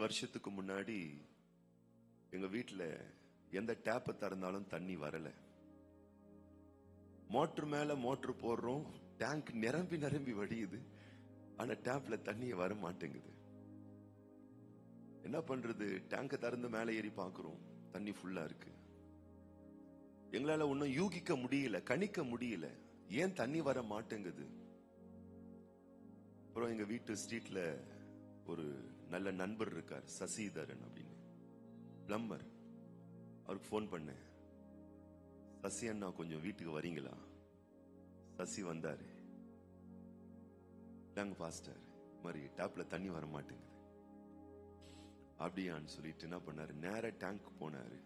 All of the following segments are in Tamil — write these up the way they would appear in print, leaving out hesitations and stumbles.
வருஷத்துக்கு முன்னாடி எங்க வீட்டுல எந்த டேப்பை திறந்தாலும் தண்ணி வரல. மோட்டர் மேல மோட்டர் போடுறோம், டேங்க் நிரம்பி நிரம்பி வடியுது, ஆனா டேப்ல தண்ணியே வர மாட்டேங்குது. என்ன பண்றது? டேங்க திறந்து மேல ஏறி பாக்குறோம், தண்ணி ஃபுல்லா இருக்கு. எங்களால ஒன்னும் யூகிக்க முடியல, கணிக்க முடியல, ஏன் தண்ணி வர மாட்டேங்குது. அப்புறம் எங்க வீட்டு ஸ்ட்ரீட்ல ஒரு நல்ல நண்பர் இருக்கார், சசிதரன் அப்படின்னு, பிளம்பர். அவருக்கு போன் பண்ணேன், சசி அண்ணா கொஞ்சம் வீட்டுக்கு வரீங்களா? சசி வந்தாரு. நாங்க பாஸ்டர் மாதிரி டேப்ல தண்ணி வர மாட்டேங்குது. அப்படியான்னு சொல்லிட்டு என்ன பண்ணாரு, நேர டேங்க் போனாரு.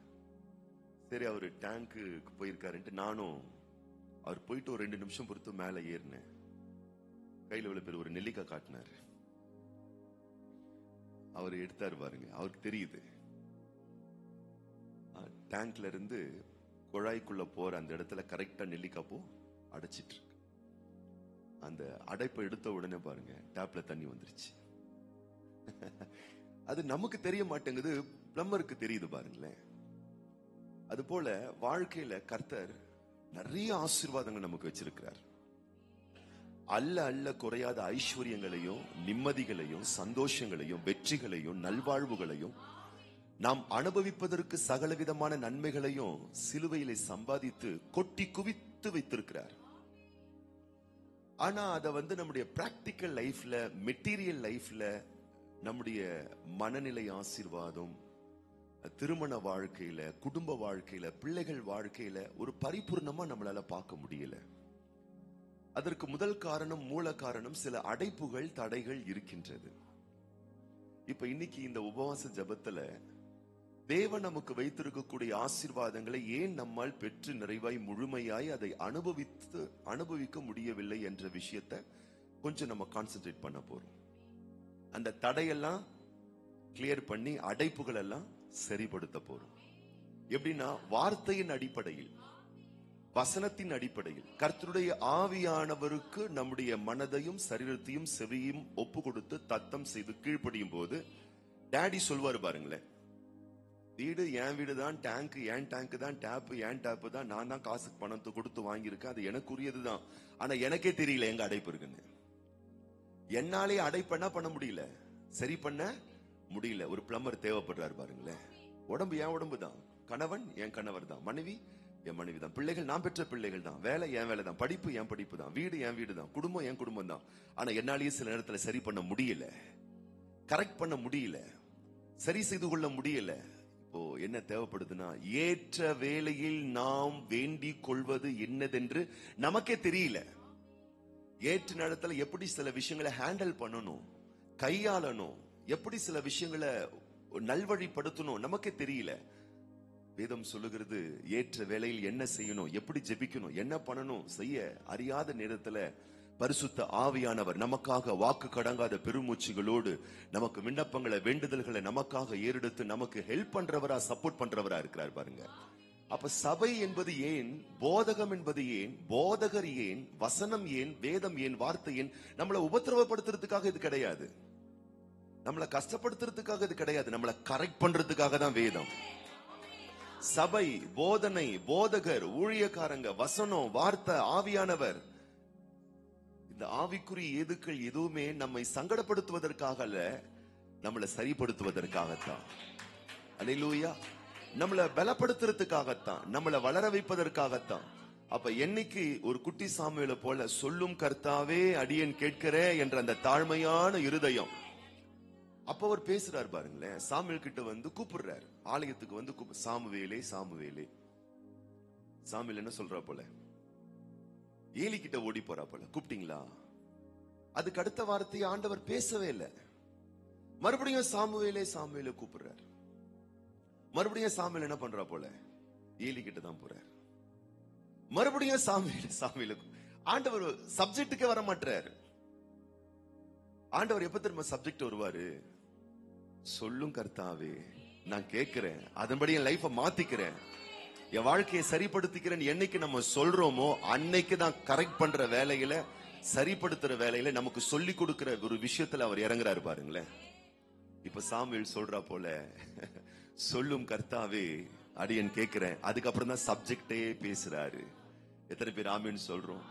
சரி, அவரு டேங்க்கு போயிருக்காருன்ட்டு நானும் அவர் போயிட்டு ஒரு 2 நிமிஷம் பொறுத்து மேல ஏறினேன். கையில இவ்வளவு பேர் ஒரு நெல்லிக்காய் காட்டினாரு. அவர் எடுத்தாரு பாருங்க, அவருக்கு தெரியுது டேங்க்ல இருந்து குழாய்க்குள்ள போற அந்த இடத்துல கரெக்டா நெல்லிக்காய் பூ அடைச்சிட்டு இருக்கு. அந்த அடைப்பை எடுத்த உடனே பாருங்க டேப்ல தண்ணி வந்துருச்சு. அது நமக்கு தெரிய மாட்டேங்குது, பிளம்பருக்கு தெரியுது பாருங்களேன். அது போல வாழ்க்கையில கர்த்தர் நிறைய ஆசீர்வாதங்கள் நமக்கு வச்சிருக்கிறார். அல்ல அல்ல குறையாத ஐஸ்வர்யங்களையும் நிம்மதிகளையும் சந்தோஷங்களையும் வெற்றிகளையும் நல்வாழ்வுகளையும் நாம் அனுபவிப்பதற்கு சகலவிதமான நன்மைகளையும் சிலுவையிலே சம்பாதித்து கொட்டி குவித்து வைத்திருக்கிறார். ஆனா அத நம்முடைய பிராக்டிக்கல் லைஃப்ல, மெட்டீரியல் லைஃப்ல, நம்முடைய மனநிலை ஆசீர்வாதம், திருமண வாழ்க்கையில, குடும்ப வாழ்க்கையில, பிள்ளைகள் வாழ்க்கையில ஒரு பரிபூர்ணமா நம்மளால பார்க்க முடியல. அதற்கு முதல் காரணம், மூல காரணம், சில அடைப்புகள், தடைகள் இருக்கின்றது. இப்ப இன்னைக்கு இந்த உபவாச ஜபத்துல தேவன் நமக்கு வைத்திருக்கக்கூடிய ஆசீர்வாதங்களை ஏன் நம்மால் பெற்று நிறைவாய் முழுமையாய் அதை அனுபவிக்க முடியவில்லை என்ற விஷயத்தை கொஞ்சம் நம்ம கான்சென்ட்ரேட் பண்ண போறோம். அந்த தடையெல்லாம் கிளியர் பண்ணி அடைப்புகள் எல்லாம் சரிப்படுத்த போறோம். எப்படின்னா, வார்த்தையின் அடிப்படையில், வசனத்தின் அடிப்படையில், கர்த்தருடைய ஆவியானவருக்கு நம்முடைய மனதையும் சரீரத்தையும் செவியும் ஒப்பு கொடுத்து தத்தம் செய்து கீழ்ப்படியும் போது டாடி சொல்வாரு பாருங்களேன், வீடு என் வீடு தான், டேங்க் என் டேங்க் தான், டேப் என் டேப் தான், நான் தான் காசுக்கு பணத்தை கொடுத்து வாங்கியிருக்கேன், அது எனக்குரியது தான். ஆனா எனக்கே தெரியல எங்க அடைப்பு இருக்குன்னு. என்னாலே அடைப்பு என்ன பண்ண முடியல, சரி பண்ண முடியல. ஒரு பிளம்பர் தேவைப்படுறாரு பாருங்களேன். உடம்பு என் உடம்பு தான், கணவன் என் கணவர் தான், மனைவி என் மனைவி தான், பிள்ளைகள் நான் பெற்ற பிள்ளைகள் தான், வேலை என் வேலை தான், படிப்பு என் படிப்பு தான், வீடு என் வீடு தான், குடும்பம் என் குடும்பம் தான். ஆனா என்னாலேயே சில நேரத்துல சரி பண்ண முடியல, கரெக்ட் பண்ண முடியல, சரி செய்து கொள்ள முடியல. இப்போ என்ன தேவைப்படுதுன்னா, ஏற்ற வேளையில் நாம் வேண்டிக் கொள்வது என்னதென்று நமக்கே தெரியல. ஏற்ற நேரத்துல எப்படி சில விஷயங்களை ஹேண்டில் பண்ணணும், கையாளணும், எப்படி சில விஷயங்களை நல்வழிப்படுத்தணும் நமக்கே தெரியல. வேதம் சொல்லுகிறது, ஏற்ற வேளையில் என்ன செய்யணும், எப்படி ஜெபிக்கணும், என்ன பண்ணணும் செய்ய அறியாத நேரத்துல பரிசுத்த ஆவியானவர் நமக்காக வாக்கு கடங்காத பெருமூச்சுகளோடு நமக்கு விண்ணப்பங்களை, வேண்டுதல்களை நமக்காக ஏறெடுத்து நமக்கு ஹெல்ப் பண்றவரா, சப்போர்ட் பண்றவரா இருக்கிறார் பாருங்க. அப்ப சபை என்பது ஏன், போதகம் என்பது ஏன், போதகர் ஏன், வசனம் ஏன், வேதம் ஏன், வார்த்தை ஏன்? நம்மளை உபத்திரவப்படுத்துறதுக்காக இது கிடையாது, நம்மளை கஷ்டப்படுத்துறதுக்காக இது கிடையாது, நம்மளை கரெக்ட் பண்றதுக்காக தான் வேதம். சபை, போதனை, போதகர், ஊழியக்காரங்க, வசனம், வார்த்தை, ஆவியானவர், இந்த ஆவிக்குரிய ஏதுக்கள் எதுவுமே நம்மை சங்கடப்படுத்துவதற்காக அல்ல, நம்மளை சரிப்படுத்துவதற்காகத்தான். அல்லேலூயா. நம்மளை பலப்படுத்துறதுக்காகத்தான், நம்மளை வளர வைப்பதற்காகத்தான். அப்ப என்னைக்கு ஒரு குட்டி சாமுவேலை போல சொல்லும் கர்த்தாவே அடியேன் கேட்கிறேன் என்ற அந்த தாழ்மையான இருதயம், அப்ப அவர் பேசுறார் பாருங்களேன். சாமுவேல் கிட்ட கூப்பிடுறார், ஆலயத்துக்கு சாமுவேலே சாமுவேலே. சாமுவேல் என்ன சொல்றா போல, ஏலி கிட்ட ஓடி போறா போல, கூப்பிட்டீங்களா? அதுக்கு அடுத்த வார்த்தையை ஆண்டவர் பேசவே இல்லை. மறுபடியும் சாமுவேலே சாமுவேலே கூப்பிடுறார். மறுபடியும் சாமுவேல் என்ன பண்றா போல, ஏலி கிட்ட தான் போறார். மறுபடியும் சாமுவேலே சாமுவேலே. ஆண்டவர் சப்ஜெக்டுக்கே வர மாட்டார். ஆண்டவர் எப்ப திரும்ப சப்ஜெக்ட் வருவாரு, சொல்லும் கர்த்தாவே நான் கேட்கிறேன், அதன்படி என் லைஃபை மாத்திக்கிறேன், என் வாழ்க்கையை சரிப்படுத்திக்கிறேன் என்னைக்கு நம்ம சொல்றோமோ அன்னைக்கு தான் கரெக்ட் பண்ற வேலையில, சரிப்படுத்துற வேலையில, நமக்கு சொல்லி கொடுக்கிற ஒரு விஷயத்துல அவர் இறங்குறாரு பாருங்களேன். இப்ப சாமுவேல் சொல்றா போல, சொல்லும் கர்த்தாவே அடியன் கேட்கிறேன். அதுக்கப்புறம் தான் சப்ஜெக்டே பேசுறாரு. எத்தனை பேர் ஆமீன் சொல்றோம்?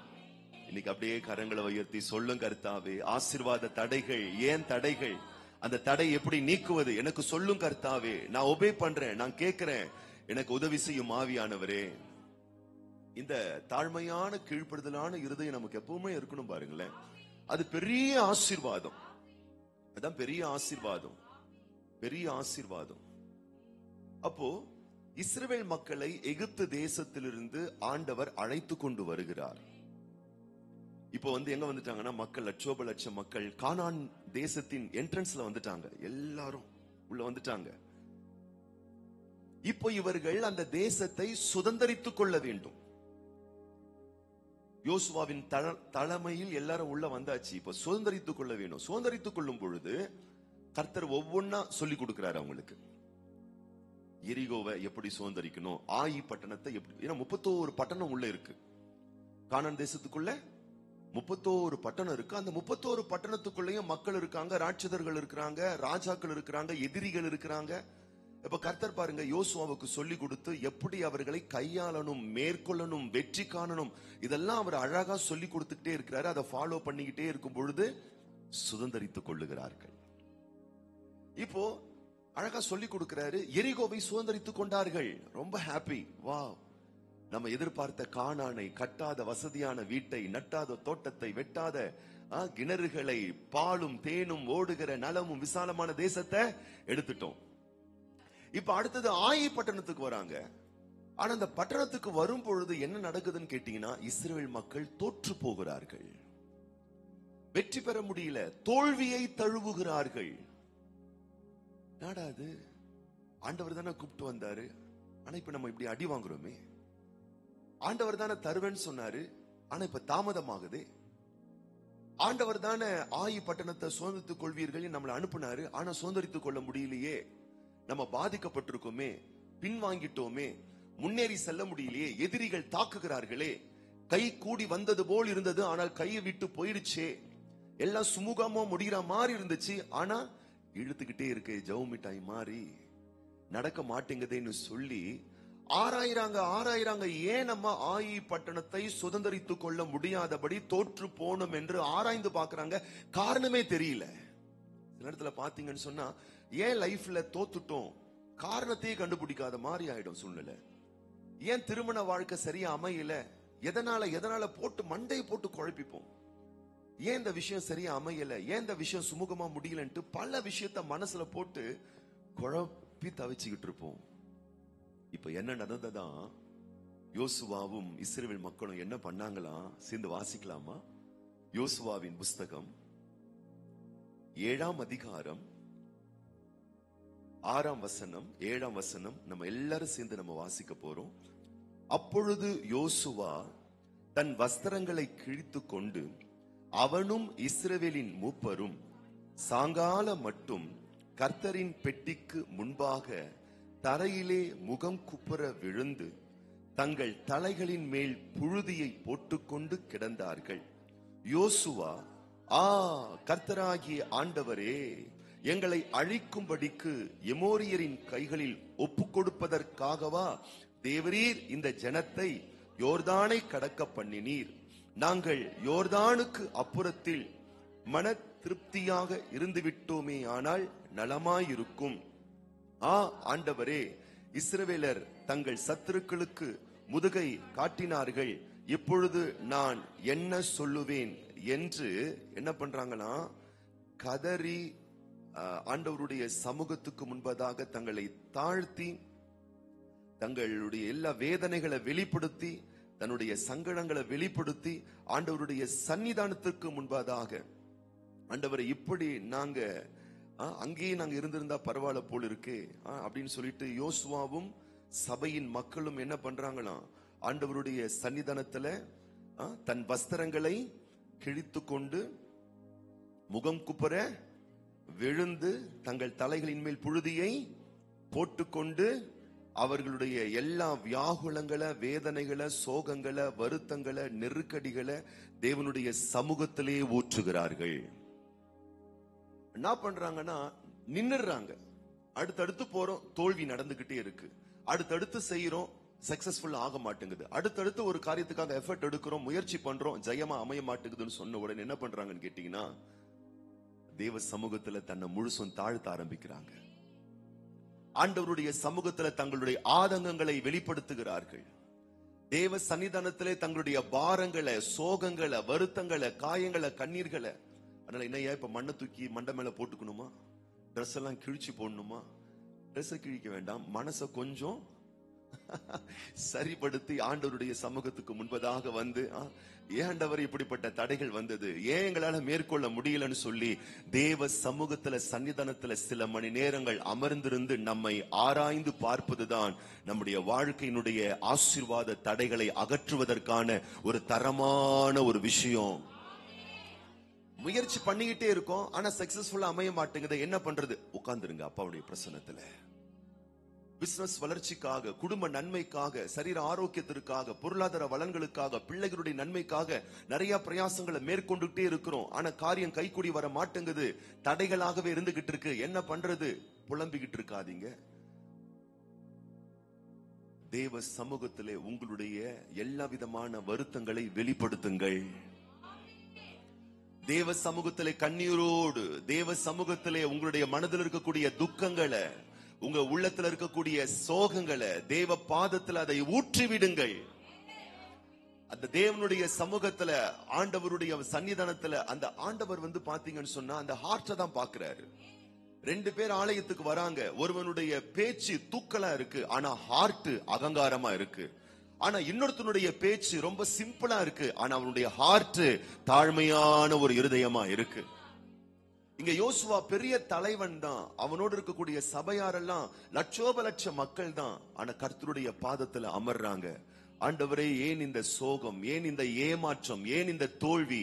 இன்னைக்கு அப்படியே கரங்களை உயர்த்தி சொல்லும் கர்த்தாவே, ஆசீர்வாத தடைகள், ஏன் தடைகள், அந்த தடை எப்படி நீக்குவது, எனக்கு சொல்லும் கர்த்தாவே, நான் ஒபே பண்றேன், நான் கேட்கிறேன், எனக்கு உதவி செய்யும் ஆவியானவரே. இந்த தாழ்மையான கீழ்ப்படுதலான இருதயம் நமக்கு எப்பவுமே இருக்கணும் பாருங்களேன். அது பெரிய ஆசீர்வாதம். அதான் பெரிய ஆசீர்வாதம், பெரிய ஆசீர்வாதம். அப்போ இஸ்ரவேல் மக்களை எகிப்து தேசத்திலிருந்து ஆண்டவர் அழைத்து கொண்டு வருகிறார். இப்போ எங்க வந்துட்டாங்கன்னா, மக்கள் லட்சோப லட்சம் மக்கள் கானான் தேசத்தின் என்ட்ரன்ஸ்ல வந்துட்டாங்க. எல்லாரும் உள்ள வந்துட்டாங்க. இப்போ இவர்கள் அந்த தேசத்தை சுதந்தரித்துக் கொள்ள வேண்டும். யோசுவாவின் தலைமையில் எல்லாரும் உள்ள வந்தாச்சு. இப்ப சுதந்தரித்துக் கொள்ள வேண்டும். சுதந்தரித்துக் கொள்ளும் பொழுது கர்த்தர் ஒவ்வொன்னா சொல்லி கொடுக்கிறாரு அவங்களுக்கு. எரிகோவை எப்படி சுதந்தரிக்கணும், ஆயி பட்டணத்தை எப்படி, ஏன்னா 31 பட்டணம் உள்ள இருக்கு. கானான் தேசத்துக்குள்ள 31 பட்டணம் இருக்கு. அந்த 31 பட்டணத்துக்குள்ளேயும் மக்கள் இருக்காங்க, ராட்சதர்கள் இருக்கிறாங்க, ராஜாக்கள் இருக்கிறாங்க, எதிரிகள் இருக்கிறாங்க. இப்ப கர்த்தர் பாருங்க, யோசுவாவுக்கு சொல்லி கொடுத்து எப்படி அவர்களை கையாளணும், மேற்கொள்ளணும், வெற்றி காணணும், இதெல்லாம் அவர் அழகா சொல்லி கொடுத்துட்டே இருக்கிறாரு. அதை ஃபாலோ பண்ணிக்கிட்டே இருக்கும் பொழுது சுதந்தரித்துக் கொள்ளுகிறார்கள். இப்போ அழகா சொல்லி கொடுக்கிறாரு. எரிகோவை சுதந்தரித்துக் கொண்டார்கள். ரொம்ப ஹாப்பி. வா, நம்ம எதிர்பார்த்த கானானை, கட்டாத வசதியான வீட்டை, நட்டாத தோட்டத்தை, வெட்டாத கிணறுகளை, பாலும் தேனும் ஓடுகிற நலமும் விசாலமான தேசத்தை எடுத்துட்டோம். இப்ப அடுத்தது ஆயி பட்டணத்துக்கு வராங்க. ஆனா அந்த பட்டணத்துக்கு வரும் பொழுது என்ன நடக்குதுன்னு கேட்டீங்கன்னா, இஸ்ரவேல் மக்கள் தோற்று போகிறார்கள், வெற்றி பெற முடியல, தோல்வியை தழுவுகிறார்கள். நாடாது ஆண்டவர் தானே கூப்பிட்டு வந்தாரு, ஆனா இப்ப நம்ம இப்படி அடி வாங்குறோமே. ஆண்டவர் தானே தருவேன்னு சொன்னாரு, ஆனா இப்ப தாமதமாகுது. ஆண்டவர் தானே ஆயி பட்டணத்தை சுதந்திரித்துக் கொள்வீர்கள் நம்மளை அனுப்புனாரு, ஆனா சுதந்திரித்துக் கொள்ள முடியலையே. நம்ம பாதிக்கப்பட்டிருக்கோமே, பின்வாங்கிட்டோமே, முன்னேறி செல்ல முடியலையே, எதிரிகள் தாக்குகிறார்களே, கை கூடி வந்தது போல் இருந்தது, ஆனால் கையை விட்டு போயிருச்சே, எல்லாம் சுமூகமா முடிகிற மாதிரி இருந்துச்சு, ஆனா இழுத்துக்கிட்டே இருக்கு, ஜவு மிட்டாய் மாறி நடக்க மாட்டேங்குதுன்னு சொல்லி ஆராயிறாங்க. ஏன் நம்ம ஆயி பட்டணத்தை சுதந்திரித்துக் கொள்ள முடியாதபடி தோற்று போனோம் என்று ஆராய்ந்து பாக்குறாங்க. காரணமே தெரியல. சில இடத்துல பாத்தீங்கன்னு சொன்னா, ஏன் லைஃப்ல தோத்துட்டோம், காரணத்தையே கண்டுபிடிக்காத மாதிரி ஆயிடும் சூழ்நிலை. ஏன் திருமண வாழ்க்கை சரியா அமையல, எதனால போட்டு மண்டையை போட்டு குழப்பிப்போம். ஏன் இந்த விஷயம் சரியா அமையல, ஏன் இந்த விஷயம் சுமூகமா முடியலன்ட்டு பல விஷயத்த மனசுல போட்டு குழப்பி தவிச்சுக்கிட்டு இருப்போம். இப்ப என்ன நடந்ததா, யோசுவாவும் இஸ்ரவேல் மக்களும் என்ன பண்ணாங்களாம், சேர்ந்து வாசிக்கலாமா? யோசுவாவின் புஸ்தகம் 7ஆம் அதிகாரம் 6ஆம் வசனம் 7ஆம் வசனம் நம்ம எல்லாரும் சேர்ந்து நம்ம வாசிக்க போறோம். அப்பொழுது யோசுவா தன் வஸ்திரங்களை கிழித்து கொண்டு அவனும் இஸ்ரவேலின் மூப்பரும் சாங்கால மட்டும் கர்த்தரின் பெட்டிக்கு முன்பாக தரையிலே முகம் குப்புற விழுந்து தங்கள் தலைகளின் மேல் புழுதியை போட்டுக்கொண்டு கிடந்தார்கள். யோசுவா, கர்த்தராகிய ஆண்டவரே, எங்களை அழிக்கும்படிக்கு எமோரியரின் கைகளில் ஒப்பு கொடுப்பதற்காகவா தேவரீர் இந்த ஜனத்தை யோர்தானை கடக்க பண்ணினீர்? நாங்கள் யோர்தானுக்கு அப்புறத்தில் மன திருப்தியாக இருந்துவிட்டோமே, ஆனால் நலமாயிருக்கும். ஆண்டவரே, இஸ்ரவேலர் தங்கள் சத்துருக்களுக்கு முதுகை காட்டினார்கள், இப்பொழுது நான் என்ன சொல்லுவேன் என்று என்ன பண்றாங்கன்னா, கதறி ஆண்டவருடைய சமூகத்துக்கு முன்பதாக தங்களை தாழ்த்தி தங்களுடைய எல்லா வேதனைகளை வெளிப்படுத்தி, தன்னுடைய சங்கடங்களை வெளிப்படுத்தி ஆண்டவருடைய சன்னிதானத்திற்கு முன்பதாக, ஆண்டவரை இப்படி நாங்க அங்கேயே நாங்க இருந்திருந்தா பரவாயில்ல போல இருக்கு அப்படின்னு சொல்லிட்டு யோசுவாவும் சபையின் மக்களும் என்ன பண்றாங்களாம், ஆண்டவருடைய சன்னிதானத்துல தன் வஸ்திரங்களை கிழித்து கொண்டு முகம் குப்புற விழுந்து தங்கள் தலைகளின் மேல் புழுதியை போட்டுக்கொண்டு அவர்களுடைய எல்லா வியாகுலங்களை, வேதனைகளை, சோகங்களை, வருத்தங்களை, நெருக்கடிகளை தேவனுடைய சமூகத்திலே ஊற்றுகிறார்கள். என்ன பண்றாங்கன்னா, நின்னுறாங்க. அடுத்தடுத்து போறோம், தோல்வி நடந்துகிட்டே இருக்கு. அடுத்தடுத்து செய்யறோம், சக்சஸ்ஃபுல் ஆக மாட்டேங்குது. அடுத்தடுத்து ஒரு காரியத்துக்காக எஃபர்ட் எடுக்கிறோம், முயற்சி பண்றோம், ஜெயமா அமைய மாட்டேங்குதுன்னு சொன்ன உடனே என்ன பண்றாங்கன்னு கேட்டீங்கன்னா, தேவ சமூகத்துல தன்னை முழுசும் தாழ்த்த ஆரம்பிக்கிறாங்க. ஆண்டவருடைய சமூகத்துல தங்களுடைய ஆதங்கங்களை வெளிப்படுத்துகிறார்கள். தேவ சன்னிதானத்திலே தங்களுடைய பாரங்களை, சோகங்களை, வருத்தங்களை, காயங்களை, கண்ணீர்களை. அதனால என்னையா இப்ப மண்ணை தூக்கி மண்டை மேல போட்டுக்கணுமா? ட்ரெஸ் எல்லாம் கிழிச்சு போடணுமா? ட்ரெஸ் கிழிக்க வேண்டாம், மனசை கொஞ்சம் சரிப்படுத்தி ஆண்டவருடைய சமூகத்துக்கு முன்பதாக வந்து, ஏண்டவர் இப்படிப்பட்ட தடைகள் வந்தது, ஏன் எங்களால மேற்கொள்ள முடியலன்னு சொல்லி தேவ சமூகத்துல சன்னிதானத்துல சில மணி நேரங்கள் அமர்ந்திருந்து நம்மை ஆராய்ந்து பார்ப்பதுதான் நம்முடைய வாழ்க்கையினுடைய ஆசீர்வாத தடைகளை அகற்றுவதற்கான ஒரு தரமான ஒரு விஷயம். முயற்சி பண்ணிக்கிட்டே இருக்கோம், ஆனா சக்சஸ்ஃபுல்லா அமைய மாட்டேங்குது. என்ன பண்றது? உட்கார்ந்துருங்க அப்பாவுடைய பிரசன்னத்துல. பிசினஸ் வளர்ச்சிக்காக, குடும்ப நன்மைக்காக, சரீர ஆரோக்கியத்திற்காக, பொருளாதார வளங்களுக்காக, பிள்ளைகளுடைய நன்மைக்காக நிறைய பிரயாசங்களை மேற்கொண்டுட்டே இருக்கிறோம். ஆனா காரியம் கைக்கூடி வர மாட்டேங்குது, தடைகளாகவே இருந்துகிட்டு இருக்கு. என்ன பண்றது? புலம்பிக்கிட்டு இருக்காதீங்க. தேவ சமூகத்திலே உங்களுடைய எல்லா விதமான வருத்தங்களை வெளிப்படுத்துங்கள். தேவ சமூகத்திலே கண்ணீரோடு, தேவ சமூகத்திலே உங்களுடைய மனதில் இருக்கக்கூடிய துக்கங்களை, உங்க உள்ளத்துல இருக்கக்கூடிய சோகங்களை தேவ பாதத்துல அதை ஊற்றி விடுங்கள். அந்த தேவனுடைய சமூகத்துல, ஆண்டவருடைய சன்னிதானத்துல, அந்த ஆண்டவர் வந்து பாத்தீங்கன்னு சொன்னா அந்த ஹார்ட்டை தான் பாக்குறாரு. 2 பேர் ஆலயத்துக்கு வராங்க. ஒருவனுடைய பேச்சு தூக்கலா இருக்கு, ஆனா ஹார்ட் அகங்காரமா இருக்கு. ஆனா இன்னொருத்தனுடைய பேச்சு ரொம்ப சிம்பிளா இருக்கு, ஆனா அவனுடைய ஹார்ட் தாழ்மையான ஒரு இருதயமா இருக்கு. இங்க யோசுவா பெரிய தலைவன் தான், அவனோடு இருக்கக்கூடிய சபையாரெல்லாம் லட்சோப லட்ச மக்கள் தான். ஆனா கர்த்தருடைய பாதத்துல அமர்றாங்க. ஆண்டவரே, ஏன் இந்த சோகம், ஏன் இந்த ஏமாற்றம், ஏன் இந்த தோல்வி,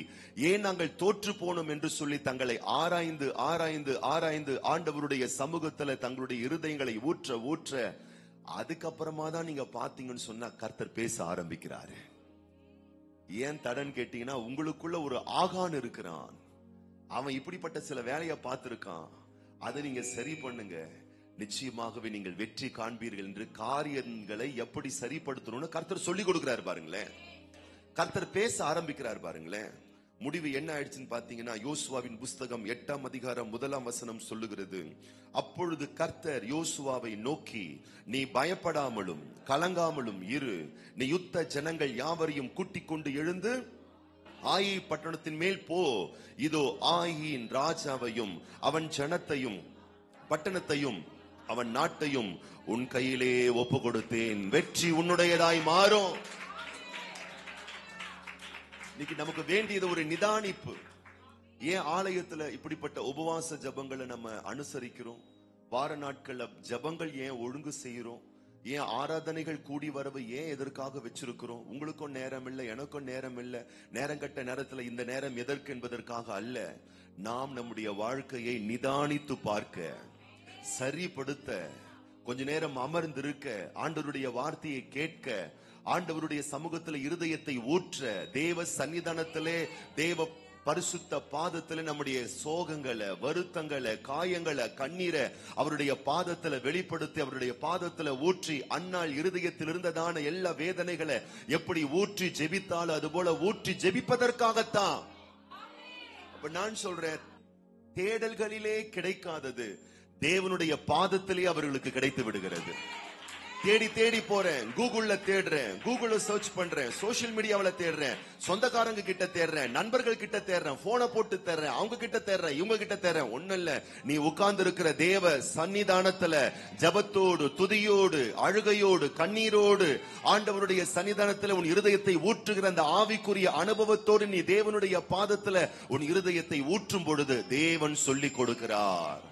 ஏன் நாங்கள் தோற்று போனோம் என்று சொல்லி தங்களை ஆராய்ந்து ஆராய்ந்து ஆராய்ந்து ஆண்டவருடைய சமூகத்துல தங்களுடைய இருதயங்களை ஊற்ற ஊற்ற, அதுக்கப்புறமா தான் நீங்க பாத்தீங்கன்னு சொன்னா கர்த்தர் பேச ஆரம்பிக்கிறாரு. ஏன் தடன்னு கேட்டீங்கன்னா, உங்களுக்குள்ள ஒரு ஆகான் இருக்கிறான். அவன் இப்படிப்பட்ட சில வேலையை பார்த்திருக்கான். அதை நீங்க சரி பண்ணுங்க, நிச்சயமாகவே நீங்கள் வெற்றி காண்பீர்கள் என்று காரியங்களை எப்படி சரிப்படுத்தணும்னு கர்த்தர் சொல்லி கொடுக்கிறாரு பாருங்களேன். கர்த்தர் பேச ஆரம்பிக்கிறார் பாருங்களேன். முடிவு என்ன ஆயிடுச்சுன்னு பாத்தீங்கன்னா, யோசுவாவின் புஸ்தகம் 8ஆம் அதிகாரம் 1ஆம் வசனம் சொல்லுகிறது, அப்பொழுது கர்த்தர் யோசுவாவை நோக்கி, நீ பயப்படாமலும் கலங்காமலும் இரு, நீ யுத்த ஜனங்கள் யாவரையும் கூட்டிக் கொண்டு எழுந்து ஆயி பட்டணத்தின் மேல் போ. இதோ ஆயின் ராஜாவையும் அவன் ஜனத்தையும் பட்டணத்தையும் அவன் நாட்டையும் உன் கையிலே ஒப்பு கொடுத்தேன், வெற்றி உன்னுடையதாய் மாறும். இன்னைக்கு நமக்கு வேண்டியது ஒரு நிதானிப்பு. ஏன் ஆலயத்துல இப்படிப்பட்ட உபவாச ஜபங்களை நம்ம அனுசரிக்கிறோம்? வார நாட்கள்ல ஜபங்கள் ஏன் ஒழுங்கு செய்யறோம்? ஏன் ஆராதனைகள் கூடி வரவு ஏன் எதற்காக வச்சிருக்கிறோம்? உங்களுக்கும் நேரம் இல்லை, எனக்கும் நேரம் இல்லை. நேரம் கட்ட நேரத்துல இந்த நேரம் எதற்கு என்பதற்காக அல்ல. நாம் நம்முடைய வாழ்க்கையை நிதானித்து பார்க்க, சரிப்படுத்த, கொஞ்ச நேரம் அமர்ந்திருக்க, ஆண்டவருடைய வார்த்தையை கேட்க, ஆண்டவருடைய சமூகத்தில் இருதயத்தை ஊற்ற, தேவ சன்னிதானத்திலே தேவ பரிசுத்த பாதத்துல நம்முடைய சோகங்களை, வருத்தங்களை, காயங்களை, கண்ணீரை அவருடைய பாதத்துல வெளிப்படுத்தி, அவருடைய பாதத்துல ஊற்றி, அந்நாள் இருதயத்தில் இருந்ததான எல்லா வேதனைகளை எப்படி ஊற்றி ஜெபித்தாலும் அது போல ஊற்றி ஜெபிப்பதற்காகத்தான். அப்ப நான் சொல்றேன், தேடல்களிலே கிடைக்காதது தேவனுடைய பாதத்திலே அவர்களுக்கு கிடைத்து விடுகிறது. தேடி தேடி போறேன், கூகுள்ல தேடுறேன், கூகுள்ல சர்ச் பண்றேன், சோசியல் மீடியாவில தேடுறேன், சொந்தக்காரங்க கிட்ட தேடுறேன், நண்பர்கள் கிட்ட தேடுறேன், போனை போட்டு தேடுறேன், அவங்க கிட்ட தேடுறேன், இவங்க கிட்ட தேடுறேன். ஒண்ணு இல்ல, நீ உட்கார்ந்து இருக்கிற தேவ சன்னிதானத்துல ஜபத்தோடு, துதியோடு, அழுகையோடு, கண்ணீரோடு ஆண்டவருடைய சன்னிதானத்துல உன் இருதயத்தை ஊற்றுகிற அந்த ஆவிக்குரிய அனுபவத்தோடு நீ தேவனுடைய பாதத்துல உன் இருதயத்தை ஊற்றும் பொழுது தேவன் சொல்லி கொடுக்கிறார்.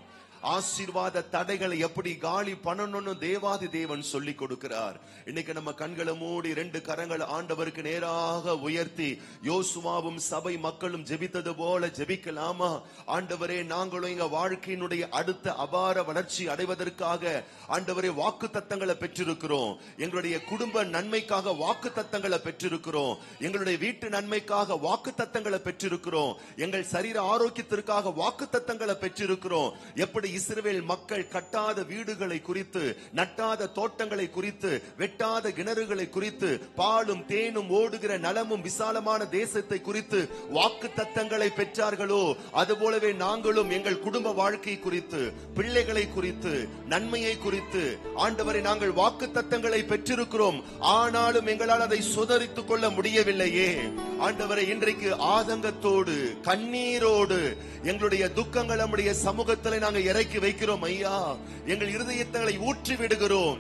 ஆசீர்வாத தடைகளை எப்படி காலி பண்ணணும்னு தேவாதி தேவன் சொல்லி கொடுக்கிறார். இன்னைக்கு நம்ம கண்களை மூடி 2 கரங்களை ஆண்டவருக்கு நேராக உயர்த்தி யோசுவாவும் சபை மக்களும் ஜெபித்தது போல ஜெபிக்கலாமா? ஆண்டவரே, நாங்களும் எங்க வாழ்க்கையினுடைய அடுத்த அபார வளர்ச்சி அடைவதற்காக ஆண்டவரே வாக்குத்தத்தங்களை பெற்றிருக்கிறோம். எங்களுடைய குடும்ப நன்மைக்காக வாக்குத்தத்தங்களை பெற்றிருக்கிறோம். எங்களுடைய வீட்டு நன்மைக்காக வாக்குத்தத்தங்களை பெற்றிருக்கிறோம். எங்கள் சரீர ஆரோக்கியத்திற்காக வாக்குத்தத்தங்களை பெற்றிருக்கிறோம். எப்படி இஸ்ரவேல் மக்கள் கட்டாத வீடுகளை குறித்து, நட்டாத தோட்டங்களை குறித்து, வெட்டாத கிணறுகளை குறித்து, பாலும் தேனும் ஓடுகிற நலமும் விசாலமான தேசத்தை குறித்து வாக்குத்தத்தங்களை பெற்றார்களோ, அதுபோலவே நாங்களும் எங்கள் குடும்ப வாழ்க்கை குறித்து, பிள்ளைகளை குறித்து, நன்மையை குறித்து ஆண்டவரை நாங்கள் வாக்குத்தத்தங்களை பெற்றிருக்கிறோம். ஆனாலும் எங்களால் அதை சுதரித்துக் கொள்ள முடியவில்லையே. ஆண்டவரை, இன்றைக்கு ஆதங்கத்தோடு கண்ணீரோடு எங்களுடைய துக்கங்கள் நம்முடைய சமூகத்தில் நாங்கள் இறக்கி வைக்கிறோம் ஐயா. எங்கள் இருதயங்களை ஊற்றி விடுகிறோம்.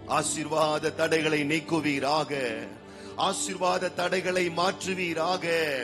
ஆசீர்வாத தடைகளை நீக்குவீராக, ஆசீர்வாத தடைகளை மாற்றுவீராக.